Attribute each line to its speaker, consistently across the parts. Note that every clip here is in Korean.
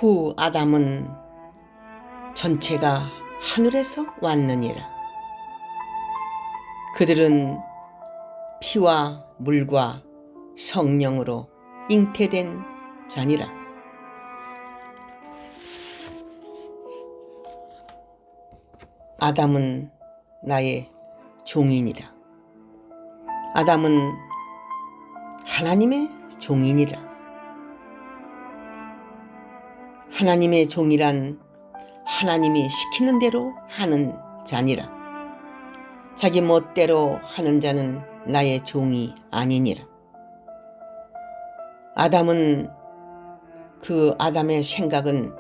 Speaker 1: 후 아담은 전체가 하늘에서 왔느니라. 그들은 피와 물과 성령으로 잉태된 자니라. 아담은 나의 종이니라. 아담은 하나님의 종이니라. 하나님의 종이란 하나님이 시키는 대로 하는 자니라. 자기 멋대로 하는 자는 나의 종이 아니니라. 아담은 그 아담의 생각은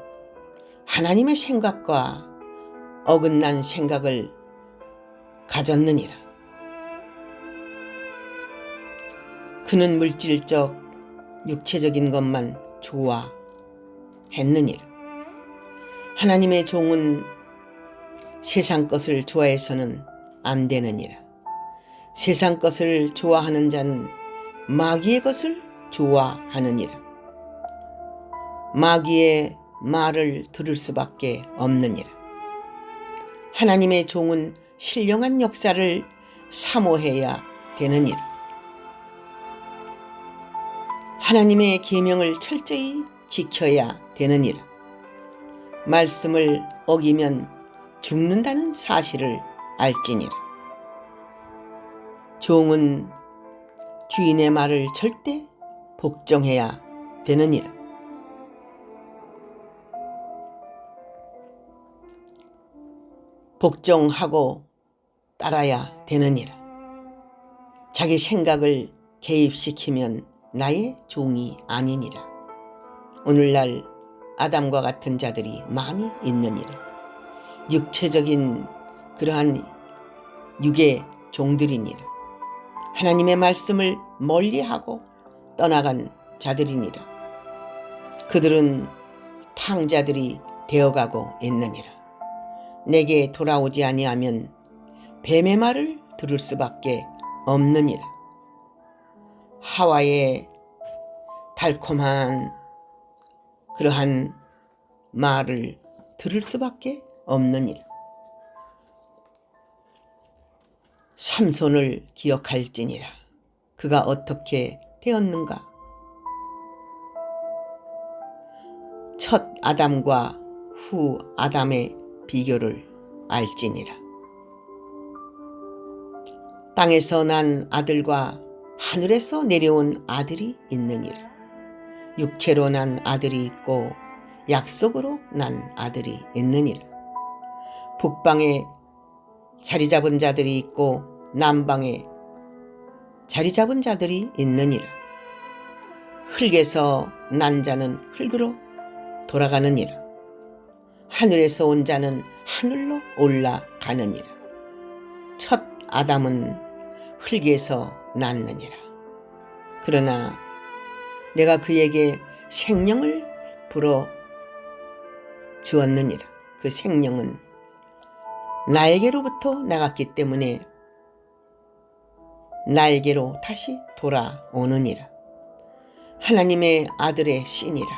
Speaker 1: 하나님의 생각과 어긋난 생각을 가졌느니라. 그는 물질적, 육체적인 것만 좋아했느니라. 하나님의 종은 세상 것을 좋아해서는 안 되느니라. 세상 것을 좋아하는 자는 마귀의 것을 좋아하느니라. 마귀의 말을 들을 수밖에 없느니라. 하나님의 종은 신령한 역사를 사모해야 되느니라. 하나님의 계명을 철저히 지켜야 되느니라. 말씀을 어기면 죽는다는 사실을 알지니라. 종은 주인의 말을 절대 복종해야 되느니라. 복종하고 따라야 되느니라. 자기 생각을 개입시키면 나의 종이 아니니라. 오늘날 아담과 같은 자들이 많이 있느니라. 육체적인 그러한 육의 종들이니라. 하나님의 말씀을 멀리하고 떠나간 자들이니라. 그들은 탕자들이 되어가고 있느니라. 내게 돌아오지 아니하면 뱀의 말을 들을 수밖에 없느니라. 하와의 달콤한 그러한 말을 들을 수밖에 없느니라. 삼손을 기억할지니라. 그가 어떻게 되었는가? 첫 아담과 후 아담의 비교를 알지니라. 땅에서 난 아들과 하늘에서 내려온 아들이 있느니라. 육체로 난 아들이 있고 약속으로 난 아들이 있느니라. 북방에 자리 잡은 자들이 있고 남방에 자리 잡은 자들이 있느니라. 흙에서 난 자는 흙으로 돌아가느니라. 하늘에서 온 자는 하늘로 올라가느니라. 첫 아담은 흙에서 났느니라. 그러나 내가 그에게 생명을 불어 주었느니라. 그 생명은 나에게로부터 나갔기 때문에 나에게로 다시 돌아오느니라. 하나님의 아들의 씨니라.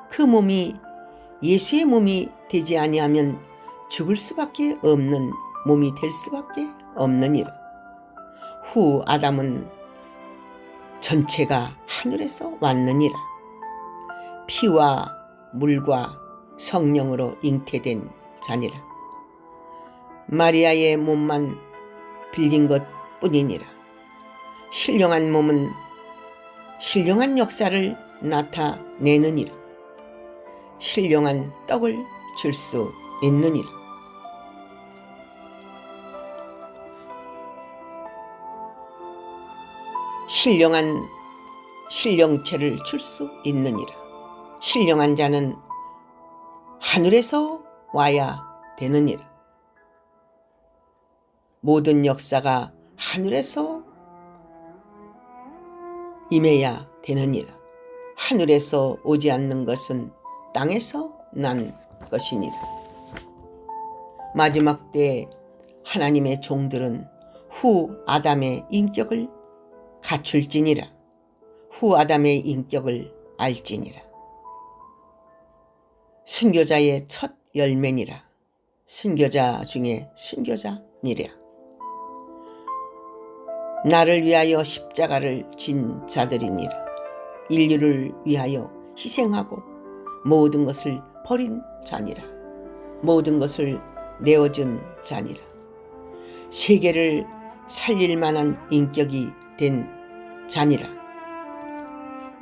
Speaker 1: 그 몸이 예수의 몸이 되지 아니하면 죽을 수밖에 없는 몸이 될 수밖에 없느니라. 후 아담은 전체가 하늘에서 왔느니라. 피와 물과 성령으로 잉태된 자니라. 마리아의 몸만 빌린 것 뿐이니라. 신령한 몸은 신령한 역사를 나타내느니라. 신령한 떡을 줄 수 있느니라. 신령한 신령체를 줄 수 있느니라. 신령한 자는 하늘에서 와야 되느니라. 모든 역사가 하늘에서 임해야 되느니라. 하늘에서 오지 않는 것은 땅에서 난 것이니라. 마지막 때 하나님의 종들은 후 아담의 인격을 갖출지니라. 후 아담의 인격을 알지니라. 순교자의 첫 열매니라. 순교자 중에 순교자니라. 나를 위하여 십자가를 진 자들이니라. 인류를 위하여 희생하고 모든 것을 버린 자니라. 모든 것을 내어준 자니라. 세계를 살릴 만한 인격이 된 자니라.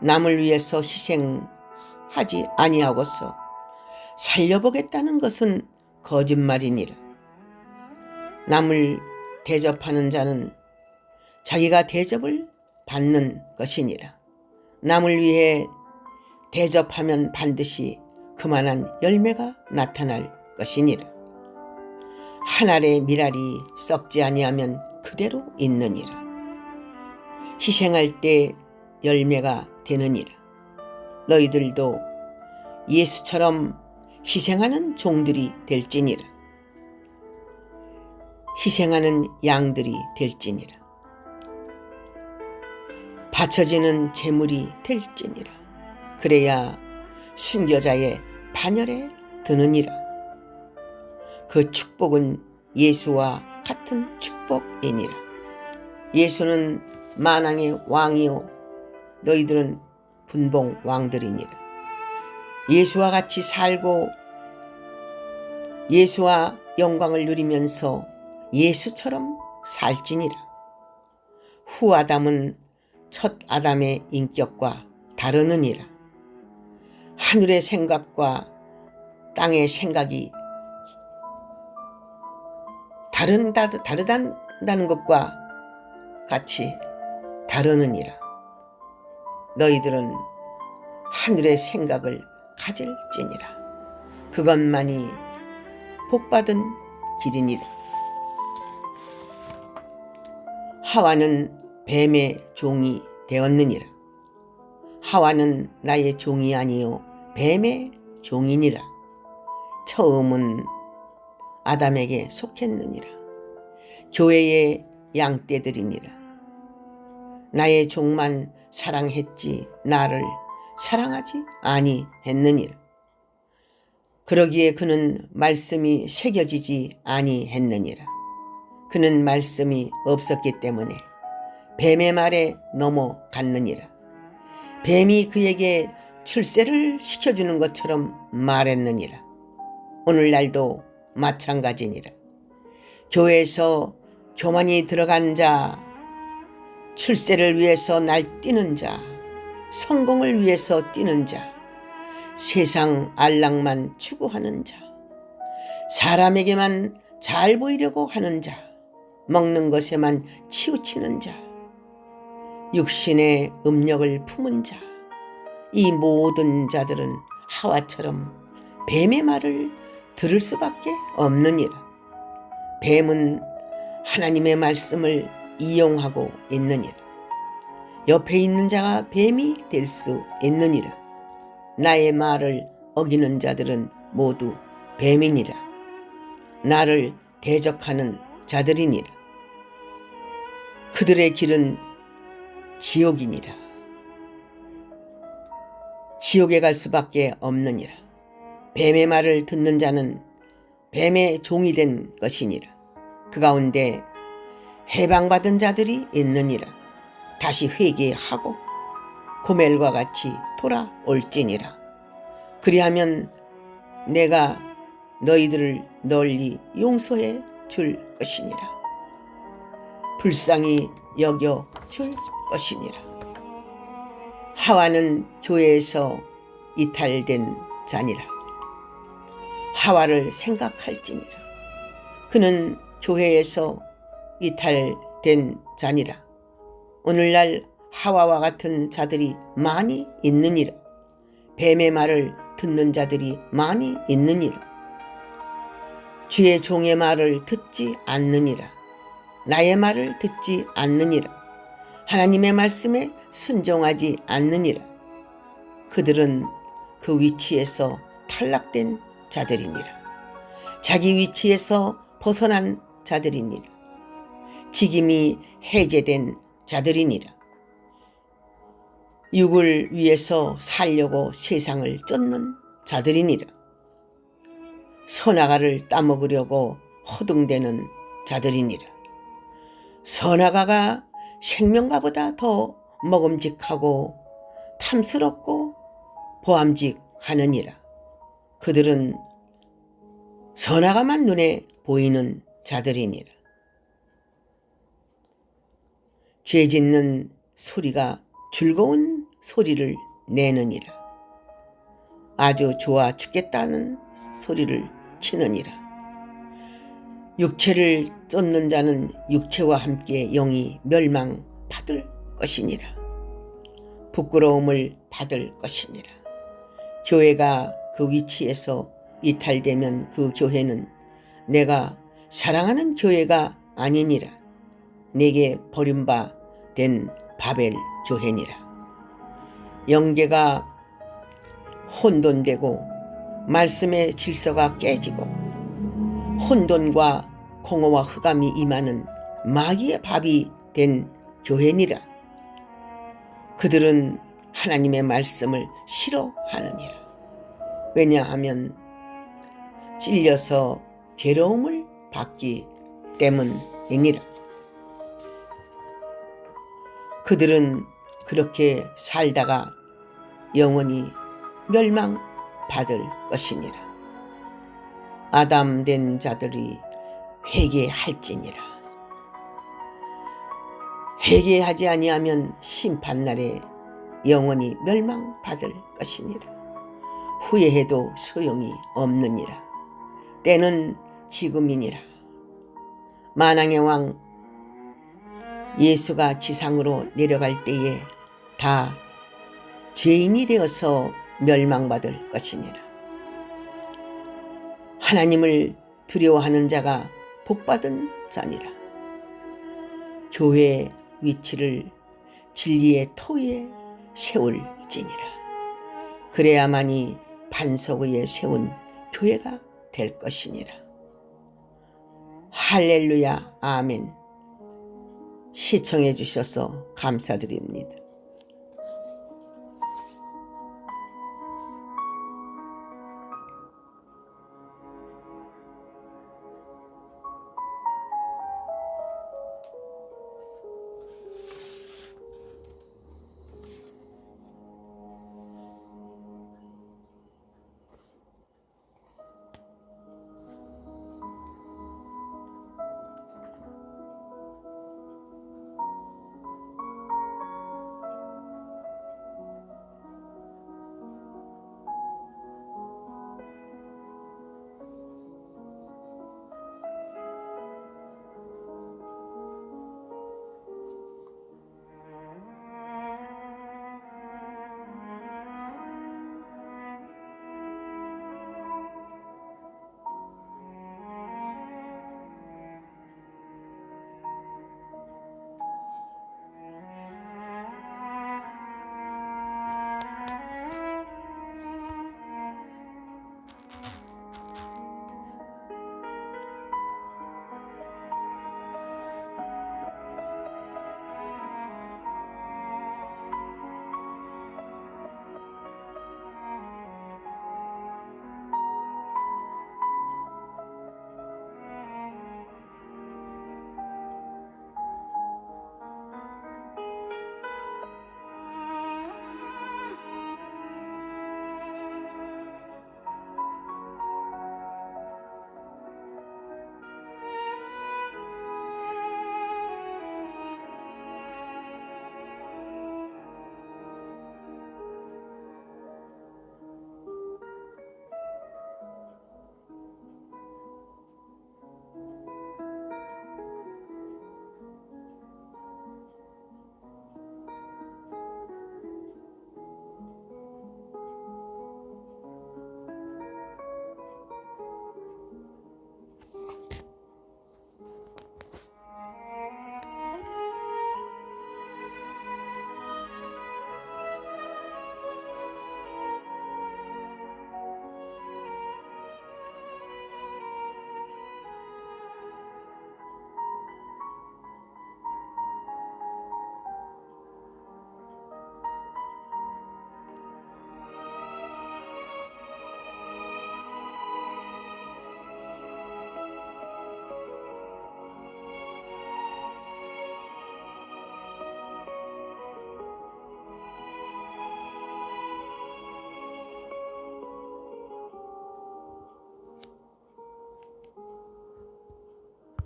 Speaker 1: 남을 위해서 희생하지 아니하고서 살려보겠다는 것은 거짓말이니라. 남을 대접하는 자는 자기가 대접을 받는 것이니라. 남을 위해 대접하면 반드시 그만한 열매가 나타날 것이니라. 한 알의 밀알이 썩지 아니하면 그대로 있느니라. 희생할 때 열매가 되느니라. 너희들도 예수처럼 희생하는 종들이 될지니라. 희생하는 양들이 될지니라. 바쳐지는 제물이 될지니라. 그래야 순교자의 반열에 드느니라. 그 축복은 예수와 같은 축복이니라. 예수는 만왕의 왕이요 너희들은 분봉 왕들이니라. 예수와 같이 살고 예수와 영광을 누리면서 예수처럼 살지니라. 후 아담은 첫 아담의 인격과 다르느니라. 하늘의 생각과 땅의 생각이 다르다는 것과 같이 다르느니라. 너희들은 하늘의 생각을 가질지니라. 그것만이 복받은 길이니라. 하와는 뱀의 종이 되었느니라. 하와는 나의 종이 아니요 뱀의 종이니라. 처음은 아담에게 속했느니라. 교회의 양떼들이니라. 나의 종만 사랑했지 나를 사랑하지 아니했느니라. 그러기에 그는 말씀이 새겨지지 아니했느니라. 그는 말씀이 없었기 때문에 뱀의 말에 넘어갔느니라. 뱀이 그에게 출세를 시켜주는 것처럼 말했느니라. 오늘날도 마찬가지니라. 교회에서 교만이 들어간 자, 출세를 위해서 날뛰는 자, 성공을 위해서 뛰는 자, 세상 안락만 추구하는 자, 사람에게만 잘 보이려고 하는 자, 먹는 것에만 치우치는 자, 육신의 음력을 품은 자, 이 모든 자들은 하와처럼 뱀의 말을 들을 수밖에 없느니라. 뱀은 하나님의 말씀을 이용하고 있느니라. 옆에 있는 자가 뱀이 될 수 있느니라. 나의 말을 어기는 자들은 모두 뱀이니라. 나를 대적하는 자들이니라. 그들의 길은 지옥이니라. 지옥에 갈 수밖에 없느니라. 뱀의 말을 듣는 자는 뱀의 종이 된 것이니라. 그 가운데 해방받은 자들이 있느니라. 다시 회개하고 고멜과 같이 돌아올지니라. 그리하면 내가 너희들을 널리 용서해 줄 것이니라. 불쌍히 여겨 줄 것이니라. 하와는 교회에서 이탈된 자니라. 하와를 생각할지니라. 그는 교회에서 이탈된 자니라. 오늘날 하와와 같은 자들이 많이 있느니라. 뱀의 말을 듣는 자들이 많이 있느니라. 주의 종의 말을 듣지 않느니라. 나의 말을 듣지 않느니라. 하나님의 말씀에 순종하지 않느니라. 그들은 그 위치에서 탈락된 자들이니라. 자기 위치에서 벗어난 자들이니라. 직임이 해제된 자들이니라. 육을 위해서 살려고 세상을 쫓는 자들이니라. 선악과를 따먹으려고 허둥대는 자들이니라. 선악과가 생명과보다 더 먹음직하고 탐스럽고 보암직하느니라. 그들은 선악과만 눈에 보이는 자들이니라. 죄짓는 소리가 즐거운 소리를 내느니라. 아주 좋아 죽겠다는 소리를 치느니라. 육체를 쫓는 자는 육체와 함께 영이 멸망받을 것이니라. 부끄러움을 받을 것이니라. 교회가 그 위치에서 이탈되면 그 교회는 내가 사랑하는 교회가 아니니라. 내게 버림받은 바벨 교회니라. 영계가 혼돈되고 말씀의 질서가 깨지고 혼돈과 공허와 흑암이 임하는 마귀의 밥이 된 교회니라. 그들은 하나님의 말씀을 싫어하느니라. 왜냐하면 찔려서 괴로움을 받기 때문이니라. 그들은 그렇게 살다가 영원히 멸망받을 것이니라. 아담된 자들이 회개할지니라. 회개하지 아니하면 심판날에 영원히 멸망받을 것이니라. 후회해도 소용이 없느니라. 때는 지금이니라. 만왕의 왕 예수가 지상으로 내려갈 때에 다 죄인이 되어서 멸망받을 것이니라. 하나님을 두려워하는 자가 복받은 자니라. 교회의 위치를 진리의 터에 세울지니라. 그래야만이 반석 위에 세운 교회가 될 것이니라. 할렐루야, 아멘. 시청해 주셔서 감사드립니다.